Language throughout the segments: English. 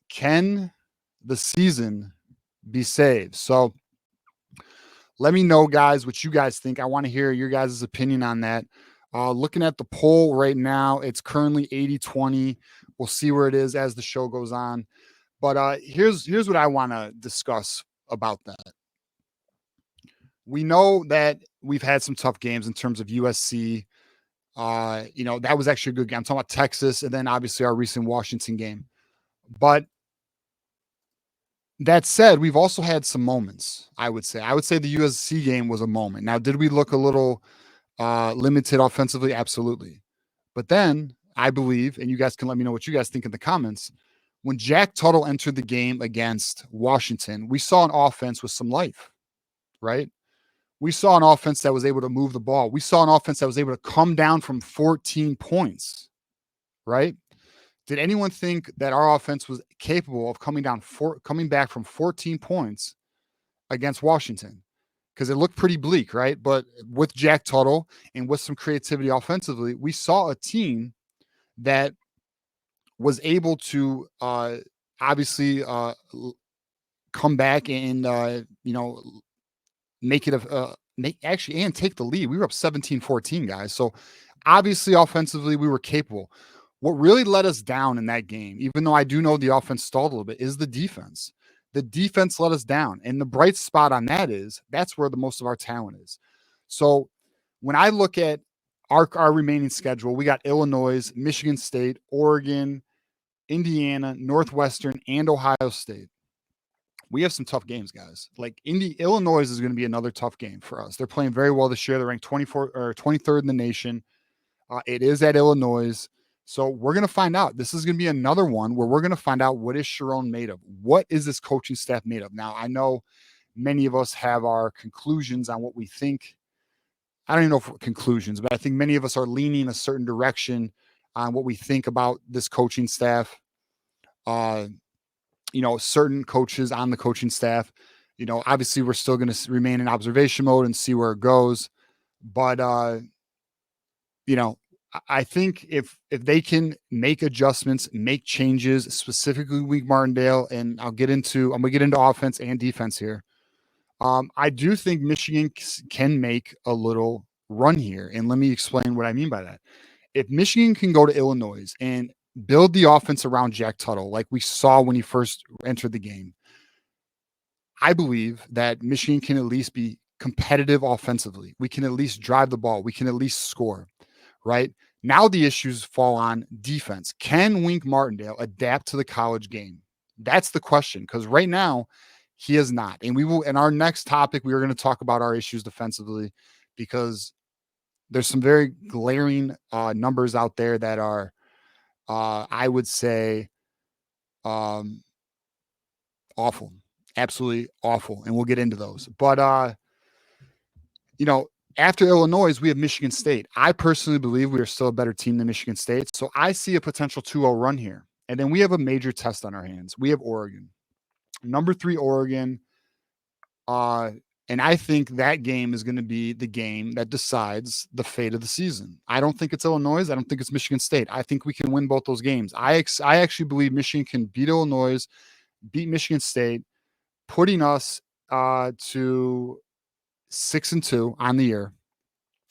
can the season be saved? So let me know, guys, what you guys think. I want to hear your guys' opinion on that. Looking at the poll right now, it's currently 80-20. We'll see where it is as the show goes on. But here's what I want to discuss about that. We know that we've had some tough games in terms of USC. That was actually a good game. I'm talking about Texas, and then obviously our recent Washington game. But that said, we've also had some moments, I would say. I would say the USC game was a moment. Now, did we look a little limited offensively? Absolutely. But then I believe, and you guys can let me know what you guys think in the comments, when Jack Tuttle entered the game against Washington, we saw an offense with some life, right? We saw an offense that was able to move the ball. We saw an offense that was able to come down from 14 points, right? Did anyone think that our offense was capable of coming back from 14 points against Washington? Because it looked pretty bleak, right? But with Jack Tuttle and with some creativity offensively, we saw a team that was able to obviously come back and make it and take the lead. We were up 17-14, guys. So obviously offensively we were capable. What really let us down in that game, even though I do know the offense stalled a little bit, is the defense. The defense let us down. And the bright spot on that is that's where the most of our talent is. So when I look at our remaining schedule, we got Illinois, Michigan State, Oregon, Indiana, Northwestern, and Ohio State. We have some tough games, guys. Like Illinois is going to be another tough game for us. They're playing very well this year. They're ranked 23rd in the nation. It is at Illinois. So we're going to find out. This is going to be another one where we're going to find out what is Sharon made of. What is this coaching staff made of? Now, I know many of us have our conclusions on what we think. I don't even know if conclusions, but I think many of us are leaning a certain direction on what we think about this coaching staff. Certain coaches on the coaching staff. Obviously we're still going to remain in observation mode and see where it goes. But, I think if they can make adjustments, make changes, specifically Wink Martindale, and I'm going to get into offense and defense here. I do think Michigan can make a little run here. And let me explain what I mean by that. If Michigan can go to Illinois and build the offense around Jack Tuttle, like we saw when he first entered the game, I believe that Michigan can at least be competitive offensively. We can at least drive the ball. We can at least score, right? Now the issues fall on defense. Can Wink Martindale adapt to the college game? That's the question, because right now he is not. And we will, in our next topic, we are going to talk about our issues defensively, because there's some very glaring numbers out there that are, I would say, awful, absolutely awful. And we'll get into those. But, after Illinois, we have Michigan State. I personally believe we are still a better team than Michigan State. So I see a potential 2-0 run here. And then we have a major test on our hands. We have Oregon. Number 3, Oregon. And I think that game is going to be the game that decides the fate of the season. I don't think it's Illinois. I don't think it's Michigan State. I think we can win both those games. I actually believe Michigan can beat Illinois, beat Michigan State, putting us to 6-2 on the year.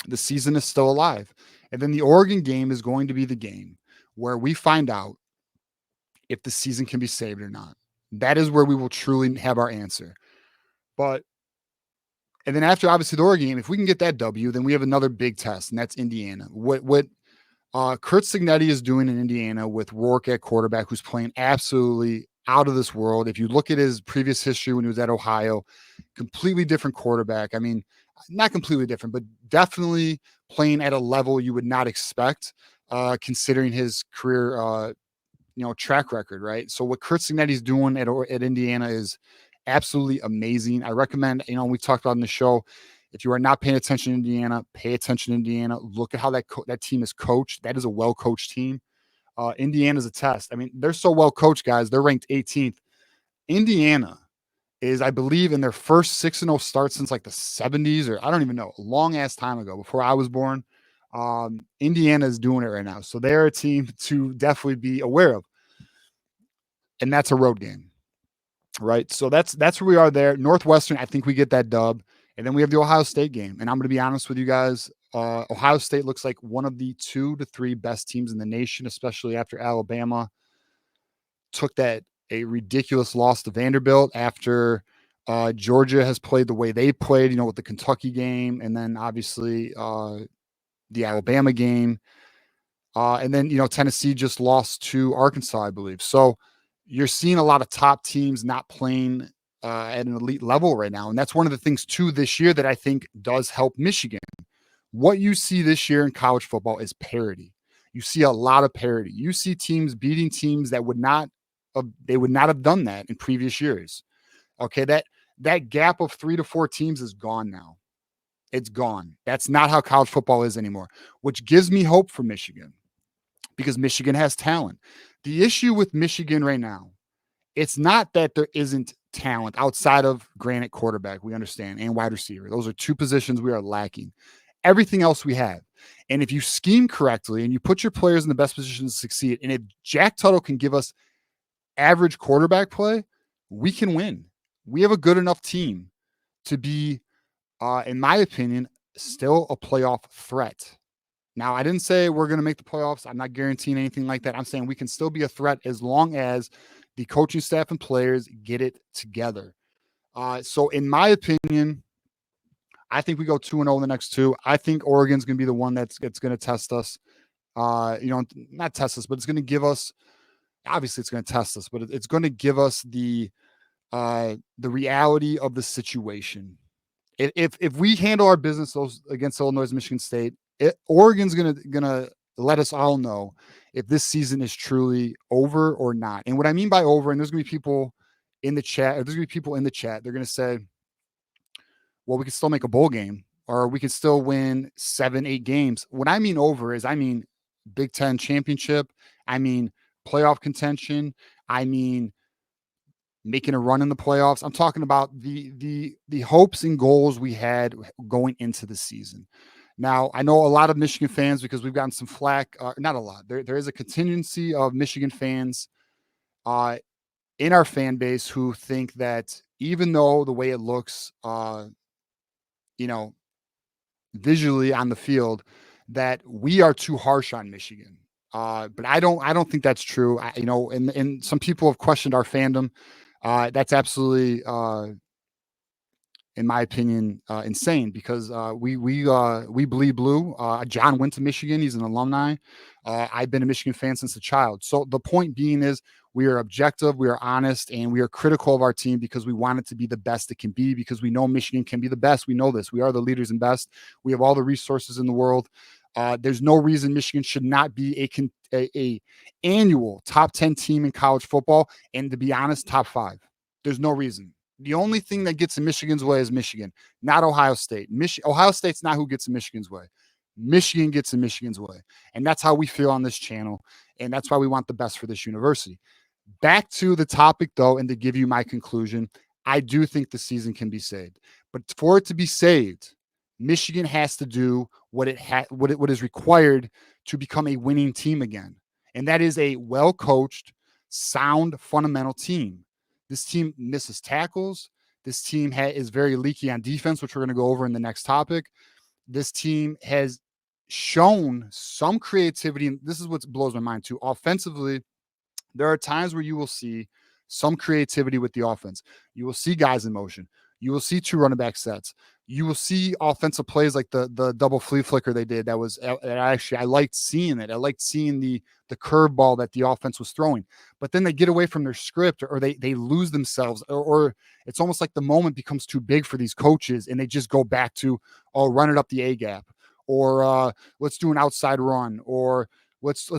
The season is still alive. And then the Oregon game is going to be the game where we find out if the season can be saved or not. That is where we will truly have our answer. And then after, obviously, the Oregon game, if we can get that W, then we have another big test, and that's Indiana. What Kurt Cignetti is doing in Indiana with Rourke at quarterback, who's playing absolutely out of this world. If you look at his previous history when he was at Ohio, completely different quarterback. I mean, not completely different, but definitely playing at a level you would not expect, considering his career, track record, right? So what Kurt Cignetti's doing at Indiana is absolutely amazing. I recommend, we talked about in the show, if you are not paying attention to Indiana, pay attention to Indiana. Look at how that team is coached. That is a well-coached team. Indiana's a test. I mean, they're so well-coached, guys. They're ranked 18th. Indiana is, I believe, in their first 6-0 start since like the 70s, or I don't even know, a long-ass time ago, before I was born. Indiana is doing it right now. So they're a team to definitely be aware of. and that's a road game, right? So that's where we are there. Northwestern, I think we get that dub. And then we have the Ohio State game. And I'm going to be honest with you guys. Ohio State looks like one of the 2 to 3 best teams in the nation, especially after Alabama took a ridiculous loss to Vanderbilt after Georgia has played the way they played, with the Kentucky game, and then obviously the Alabama game. And then, Tennessee just lost to Arkansas, I believe. So you're seeing a lot of top teams not playing at an elite level right now. And that's one of the things, too, this year that I think does help Michigan. What you see this year in college football is parity. You see a lot of parity. You see teams beating teams that would not have done that in previous years. Okay, that gap of 3 to 4 teams is gone now. It's gone. That's not how college football is anymore, which gives me hope for Michigan because Michigan has talent. The issue with Michigan right now, it's not that there isn't talent outside of granite quarterback, we understand, and wide receiver. Those are 2 positions we are lacking. Everything else we have. And if you scheme correctly and you put your players in the best position to succeed, and if Jack Tuttle can give us average quarterback play, we can win. We have a good enough team to be, in my opinion, still a playoff threat. Now, I didn't say we're going to make the playoffs. I'm not guaranteeing anything like that. I'm saying we can still be a threat as long as the coaching staff and players get it together. So in my opinion, I think we go 2-0 in the next 2. I think Oregon's going to be the one that's going to test us. Not test us, but it's going to give us, obviously it's going to test us, but it's going to give us the reality of the situation. If we handle our business against Illinois, Michigan State, Oregon's gonna let us all know if this season is truly over or not. And what I mean by over, and there's gonna be people in the chat, they're gonna say, well, we can still make a bowl game, or we can still win 7-8 games. What I mean over is, I mean Big Ten championship, I mean playoff contention, I mean making a run in the playoffs. I'm talking about the hopes and goals we had going into the season. Now, I know a lot of Michigan fans, because we've gotten some flack, not a lot. There is a contingency of Michigan fans in our fan base who think that even though the way it looks, visually on the field, that we are too harsh on Michigan. But I don't think that's true. And some people have questioned our fandom. That's absolutely, in my opinion, insane, because we bleed blue. John went to Michigan. He's an alumni. I've been a Michigan fan since a child. So the point being is, we are objective, we are honest, and we are critical of our team because we want it to be the best it can be, because we know Michigan can be the best. We know this. We are the leaders and best. We have all the resources in the world. There's no reason Michigan should not be a annual top 10 team in college football, and to be honest, top 5. There's no reason. The only thing that gets in Michigan's way is Michigan, not Ohio State. Ohio State's not who gets in Michigan's way. Michigan gets in Michigan's way. And that's how we feel on this channel. And that's why we want the best for this university. Back to the topic, though, and to give you my conclusion, I do think the season can be saved. But for it to be saved, Michigan has to do what is required to become a winning team again. And that is a well-coached, sound, fundamental team. This team misses tackles. This team is very leaky on defense, which we're going to go over in the next topic. This team has shown some creativity, and this is what blows my mind too. Offensively, there are times where you will see some creativity with the offense. You will see guys in motion. You will see 2 running back sets. You will see offensive plays like the double flea flicker they did. I liked seeing it. I liked seeing the curveball that the offense was throwing. But then they get away from their script, or they lose themselves, or it's almost like the moment becomes too big for these coaches, and they just go back to, oh, run it up the A gap, or let's do an outside run, or let's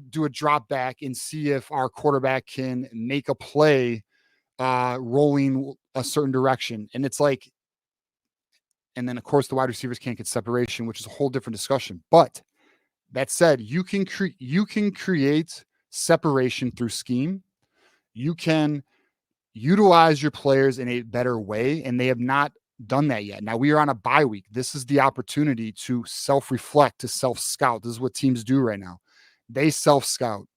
do a drop back and see if our quarterback can make a play rolling a certain direction. And it's like, and then of course the wide receivers can't get separation, which is a whole different discussion. But that said, you can create separation through scheme. You can utilize your players in a better way, and they have not done that yet. Now we are on a bye week. This is the opportunity to self-reflect, to self-scout. This is what teams do right now. They self-scout.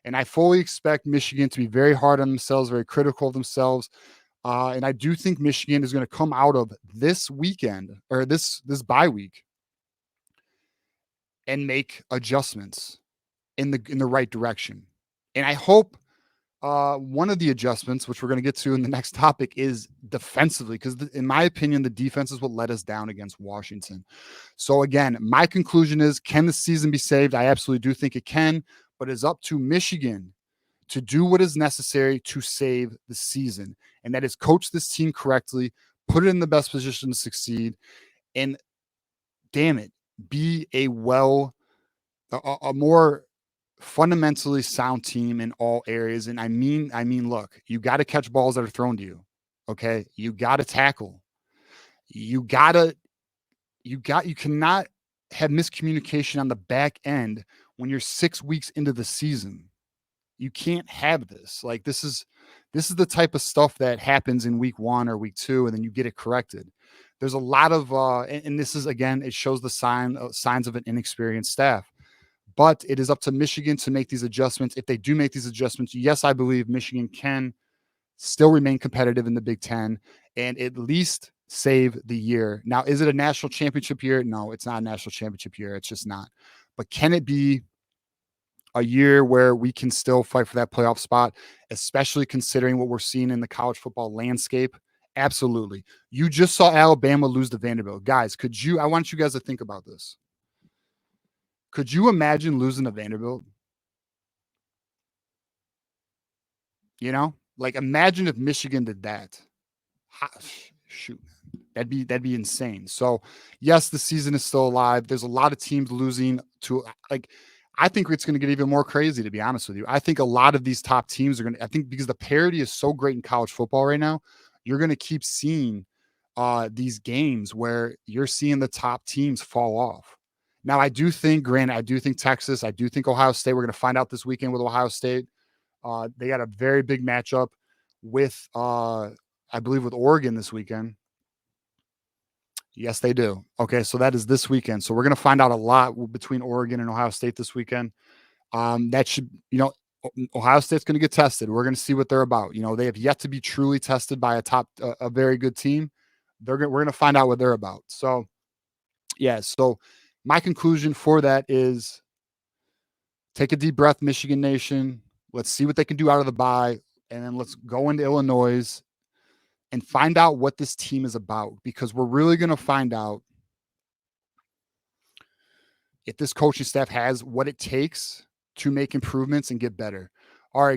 And I fully expect Michigan to be very hard on themselves, very critical of themselves. And I do think Michigan is going to come out of this weekend or this bye week and make adjustments in the right direction. And I hope one of the adjustments, which we're going to get to in the next topic, is defensively, because in my opinion, the defense is what let us down against Washington. So again, my conclusion is, can the season be saved? I absolutely do think it can, but it's up to Michigan to do what is necessary to save the season. And that is coach this team correctly, put it in the best position to succeed, and damn it, be a more fundamentally sound team in all areas. And I mean, look, you got to catch balls that are thrown to you. Okay. You got to tackle. You cannot have miscommunication on the back end when you're 6 weeks into the season. You can't have this. Like this is the type of stuff that happens in week 1 or week 2, and then you get it corrected. There's a lot of and this is, again, it shows the signs of an inexperienced staff. But it is up to Michigan to make these adjustments. If they do make these adjustments, yes, I believe Michigan can still remain competitive in the Big Ten and at least save the year. Now, is it a national championship year? No, it's not a national championship year. It's just not. But can it be a year where we can still fight for that playoff spot, especially considering what we're seeing in the college football landscape? Absolutely. You just saw Alabama lose to Vanderbilt. Guys, I want you guys to think about this. Could you imagine losing to Vanderbilt? You know, like imagine if Michigan did that. Shoot, that'd be insane. So, yes, the season is still alive. There's a lot of teams losing to like. I think it's going to get even more crazy, to be honest with you. I think a lot of these top teams are going to. I think because the parity is so great in college football right now, you're going to keep seeing these games where you're seeing the top teams fall off. Now, I do think, granted, I do think Texas, I do think Ohio State. We're going to find out this weekend with Ohio State. They got a very big matchup with, I believe, with Oregon this weekend. Yes, they do. Okay, so that is this weekend. So we're going to find out a lot between Oregon and Ohio State this weekend. That should, Ohio State's going to get tested. We're going to see what they're about. They have yet to be truly tested by a very good team. We're going to find out what they're about. So, yeah. So my conclusion for that is take a deep breath, Michigan Nation. Let's see what they can do out of the bye, and then let's go into Illinois and find out what this team is about, because we're really going to find out if this coaching staff has what it takes to make improvements and get better. All right, guys.